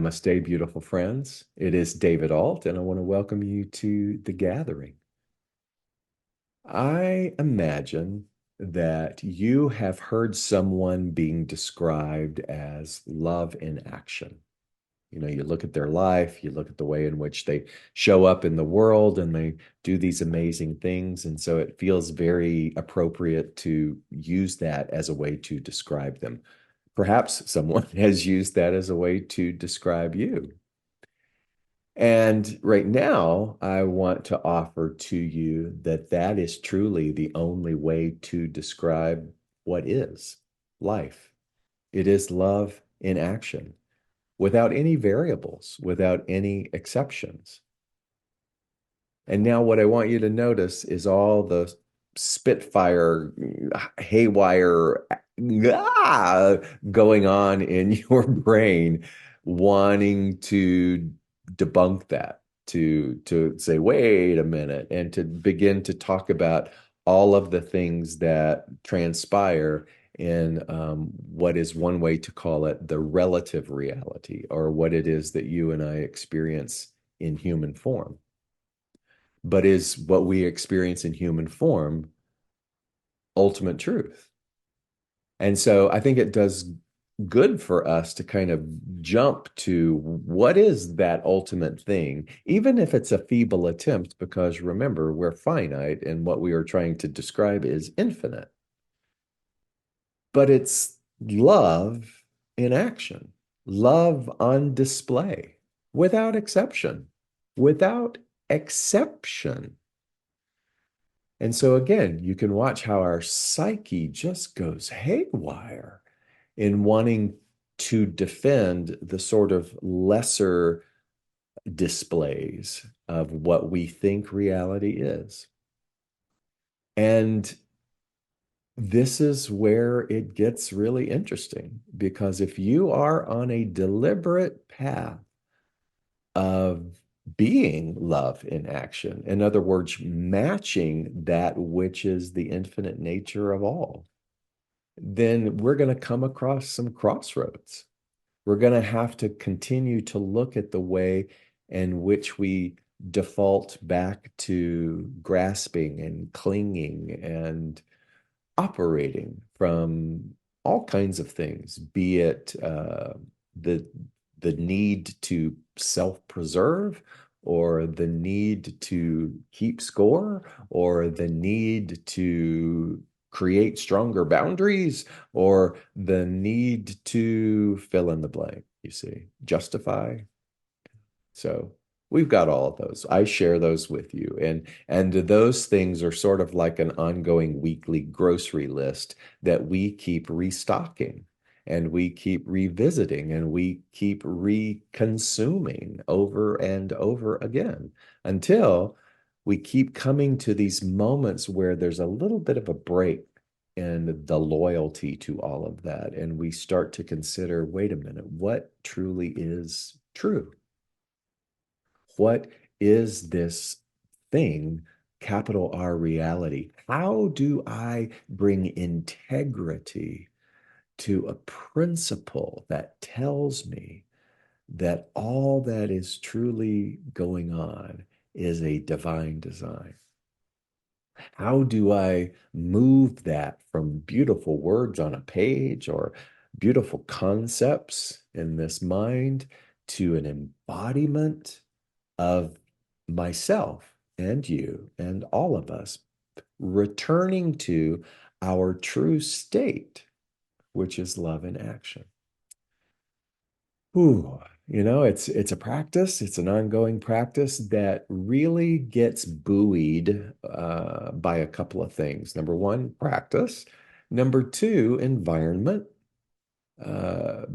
Namaste, beautiful friends. It is David Ault, and I want to welcome you to the gathering. I imagine that you have heard someone being described as love in action. You look at their life, you look at the way in which they show up in the world, and they do these amazing things. And so it feels very appropriate to use that as a way to describe them. Perhaps someone has used that as a way to describe you. And right now, I want to offer to you that that is truly the only way to describe what is life. It is love in action, without any variables, without any exceptions. And now, what I want you to notice is all the spitfire, haywire going on in your brain, wanting to debunk that, to say, wait a minute, and to begin to talk about all of the things that transpire in what is one way to call it the relative reality, or what it is that you and I experience in human form. But is what we experience in human form ultimate truth? And so I think it does good for us to kind of jump to what is that ultimate thing, even if it's a feeble attempt, because remember, we're finite and what we are trying to describe is infinite. But it's love in action, love on display, without exception, without exception. And so again, you can watch how our psyche just goes haywire in wanting to defend the sort of lesser displays of what we think reality is. And this is where it gets really interesting, because if you are on a deliberate path of being love in action, in other words, matching that which is the infinite nature of all, then we're going to come across some crossroads. We're going to have to continue to look at the way in which we default back to grasping and clinging and operating from all kinds of things, be it the the need to self-preserve, or the need to keep score, or the need to create stronger boundaries, or the need to fill in the blank, you see, justify. So we've got all of those. I share those with you. And those things are sort of like an ongoing weekly grocery list that we keep restocking, and we keep revisiting, and we keep reconsuming over and over again, until we keep coming to these moments where there's a little bit of a break in the loyalty to all of that. And we start to consider, wait a minute, what truly is true? What is this thing, capital R reality? How do I bring integrity to a principle that tells me that all that is truly going on is a divine design? How do I move that from beautiful words on a page or beautiful concepts in this mind to an embodiment of myself and you and all of us returning to our true state, which is love in action? Ooh, it's a practice. It's an ongoing practice that really gets buoyed by a couple of things. Number one, practice. Number two, environment.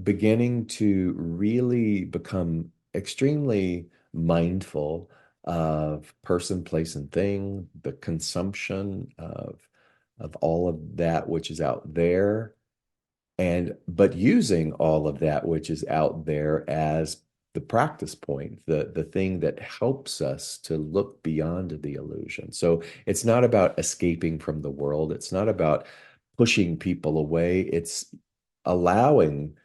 Beginning to really become extremely mindful of person, place, and thing, the consumption of all of that which is out there, and but using all of that which is out there as the practice point, the thing that helps us to look beyond the illusion. So it's not about escaping from the world. It's not about pushing people away. It's allowing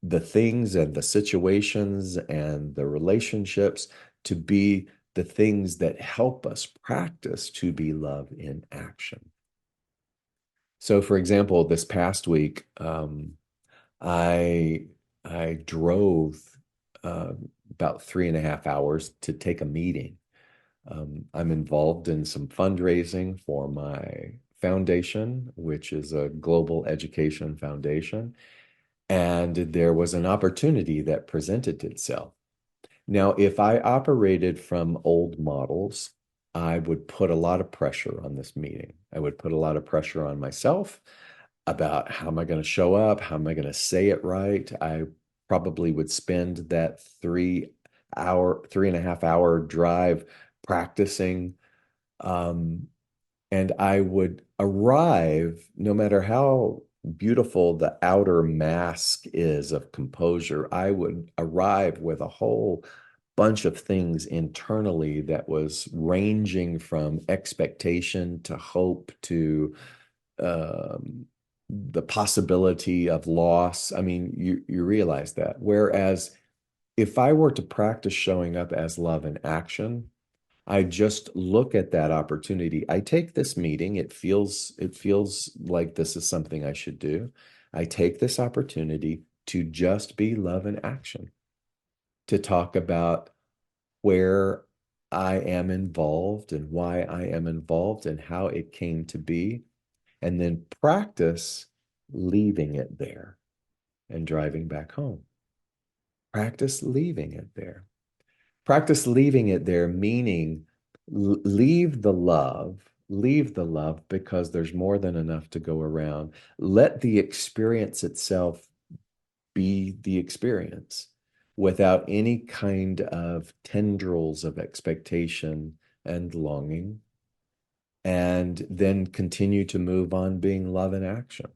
the things and the situations and the relationships to be the things that help us practice to be love in action. So, for example, this past week, I I drove uh, about 3.5 hours to take a meeting. I'm involved in some fundraising for my foundation, which is a global education foundation. And there was an opportunity that presented itself. Now, if I operated from old models, I would put a lot of pressure on this meeting. I would put a lot of pressure on myself about how am I going to show up? How am I going to say it right? I probably would spend that 3.5 hour drive practicing. Um, and I would arrive, no matter how beautiful the outer mask is of composure, I would arrive with a whole bunch of things internally that was ranging from expectation to hope to the possibility of loss. I mean, you realize that. Whereas if I were to practice showing up as love in action, I just look at that opportunity. I take this meeting. It feels like this is something I should do. I take this opportunity to just be love in action, to talk about where I am involved and why I am involved and how it came to be, and then practice leaving it there and driving back home. Practice leaving it there. Practice leaving it there, meaning leave the love because there's more than enough to go around. Let the experience itself be the experience without any kind of tendrils of expectation and longing, and then continue to move on being love in action.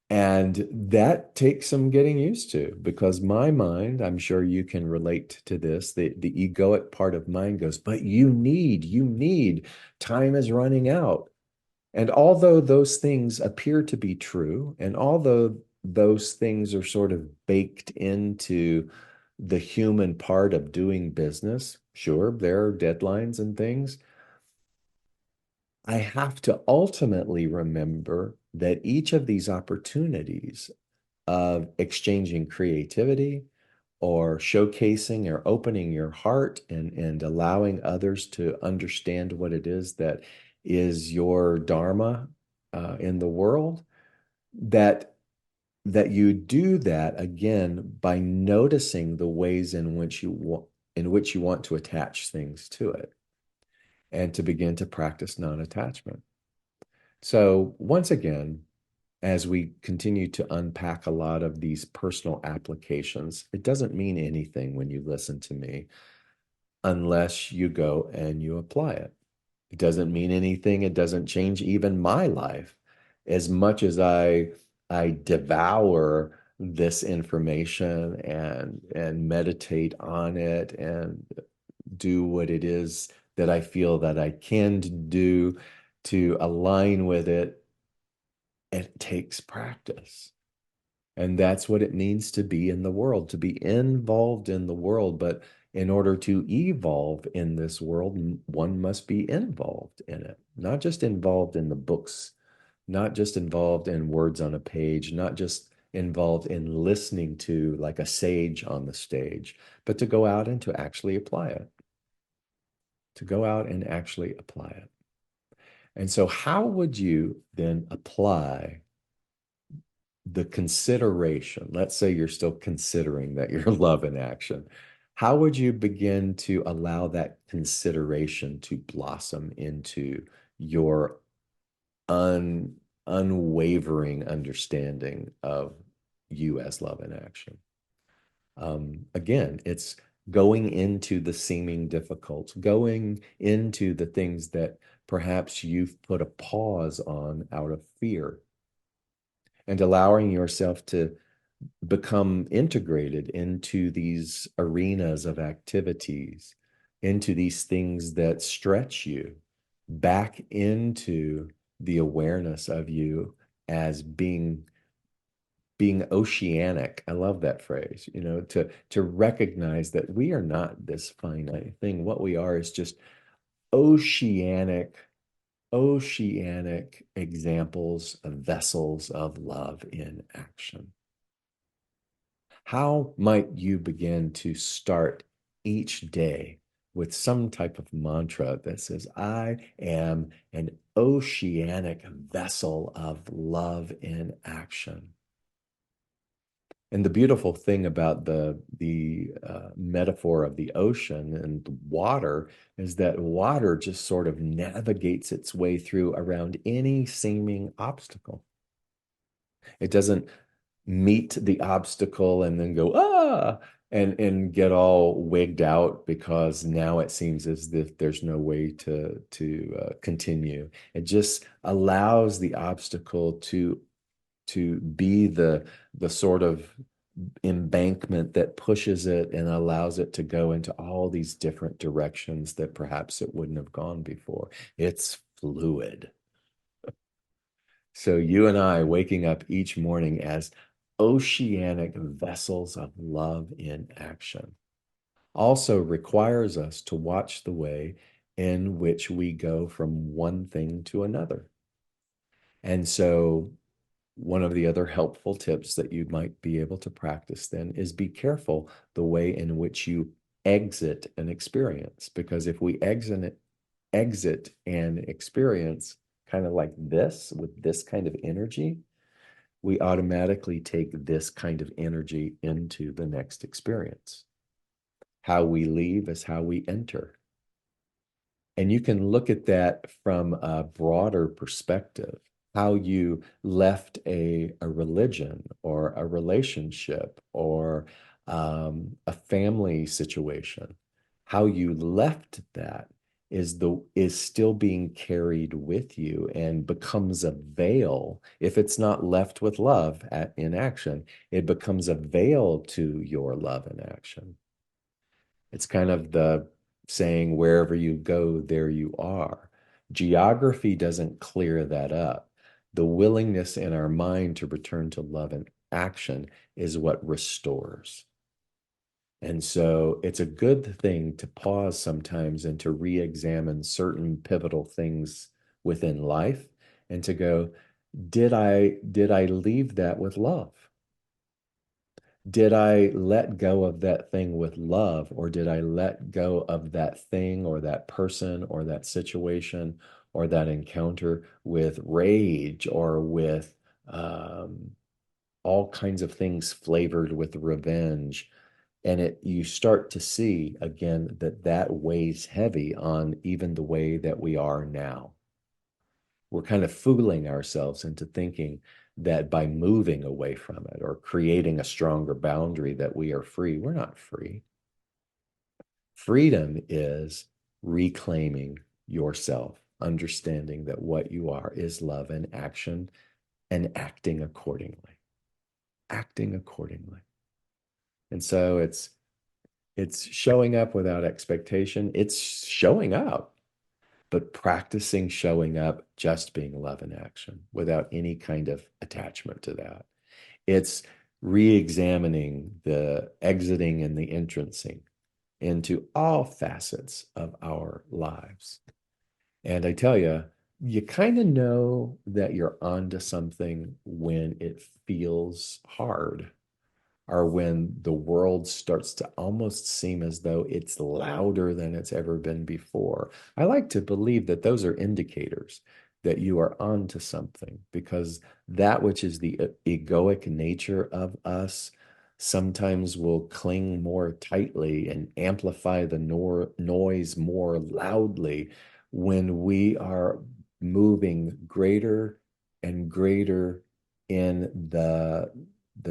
And that takes some getting used to because my mind, I'm sure you can relate to this, the egoic part of mind goes, but you need, time is running out. And although those things appear to be true, and although those things are sort of baked into the human part of doing business, sure, there are deadlines and things. I have to ultimately remember that each of these opportunities of exchanging creativity or showcasing or opening your heart and allowing others to understand what it is that is your dharma in the world, that you do that again by noticing the ways in which you want to attach things to it and to begin to practice non-attachment. So once again, as we continue to unpack a lot of these personal applications, it doesn't mean anything when you listen to me unless you go and you apply it. It doesn't mean anything. It doesn't change even my life as much as I devour this information and meditate on it and do what it is that I feel that I can do to align with it. It takes practice. And that's what it means to be in the world, to be involved in the world. But in order to evolve in this world, one must be involved in it, not just involved in the books, not just involved in words on a page, not just involved in listening to like a sage on the stage, but to go out and to actually apply it, to go out and actually apply it. And so, how would you then apply the consideration? Let's say you're still considering that you're love in action. How would you begin to allow that consideration to blossom into your unwavering understanding of you as love in action? Again, it's going into the seeming difficult, going into the things that perhaps you've put a pause on out of fear, and allowing yourself to become integrated into these arenas of activities, into these things that stretch you back into the awareness of you as being being oceanic. I love that phrase, to recognize that we are not this finite thing. What we are is just oceanic, oceanic examples of vessels of love in action. How might you begin to start each day with some type of mantra that says, I am an oceanic vessel of love in action? And the beautiful thing about the metaphor of the ocean and water is that water just sort of navigates its way through around any seeming obstacle. It doesn't meet the obstacle and then go and get all wigged out because now it seems as if there's no way to continue. It just allows the obstacle to be the sort of embankment that pushes it and allows it to go into all these different directions that perhaps it wouldn't have gone before. It's fluid. So you and I waking up each morning as oceanic vessels of love in action also requires us to watch the way in which we go from one thing to another. And so one of the other helpful tips that you might be able to practice then is be careful the way in which you exit an experience. Because if we exit an experience kind of like this, with this kind of energy, we automatically take this kind of energy into the next experience. How we leave is how we enter. And you can look at that from a broader perspective, how you left a religion or a relationship or a family situation. How you left that is still being carried with you and becomes a veil. If it's not left with love in action, it becomes a veil to your love in action. It's kind of the saying, wherever you go, there you are. Geography doesn't clear that up. The willingness in our mind to return to love and action is what restores. And so it's a good thing to pause sometimes and to re-examine certain pivotal things within life and to go, did I leave that with love? Did I let go of that thing with love, or did I let go of that thing or that person or that situation or that encounter with rage or with all kinds of things flavored with revenge? And you start to see again that weighs heavy on even the way that we are now. We're kind of fooling ourselves into thinking that by moving away from it or creating a stronger boundary that we are free. We're not free. Freedom is reclaiming yourself, understanding that what you are is love and action, and acting accordingly. Acting accordingly. And so it's showing up without expectation. It's showing up, but practicing showing up, just being love in action without any kind of attachment to that. It's re-examining the exiting and the entrancing into all facets of our lives. And I tell you, you kind of know that you're onto something when it feels hard, are when the world starts to almost seem as though it's louder than it's ever been before. I like to believe that those are indicators that you are onto something, because that which is the egoic nature of us sometimes will cling more tightly and amplify the noise more loudly when we are moving greater and greater in the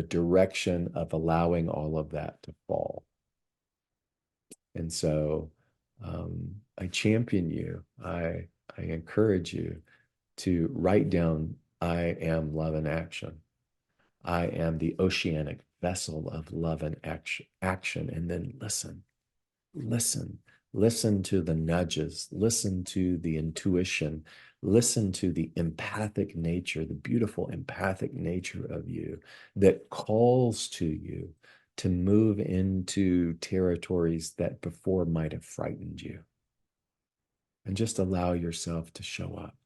direction of allowing all of that to fall. And so I champion you. I encourage you to write down, I am love in action. I am the oceanic vessel of love and action. And then listen, listen, Listen to the nudges, listen to the intuition, listen to the empathic nature, the beautiful empathic nature of you that calls to you to move into territories that before might have frightened you. And just allow yourself to show up,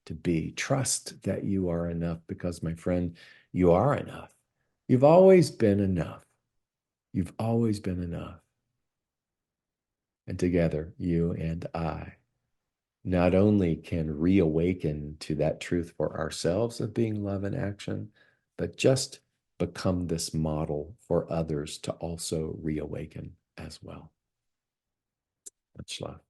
to be. Trust that you are enough because, my friend, you are enough. You've always been enough. You've always been enough. And together, you and I not only can reawaken to that truth for ourselves of being love in action, but just become this model for others to also reawaken as well. Much love.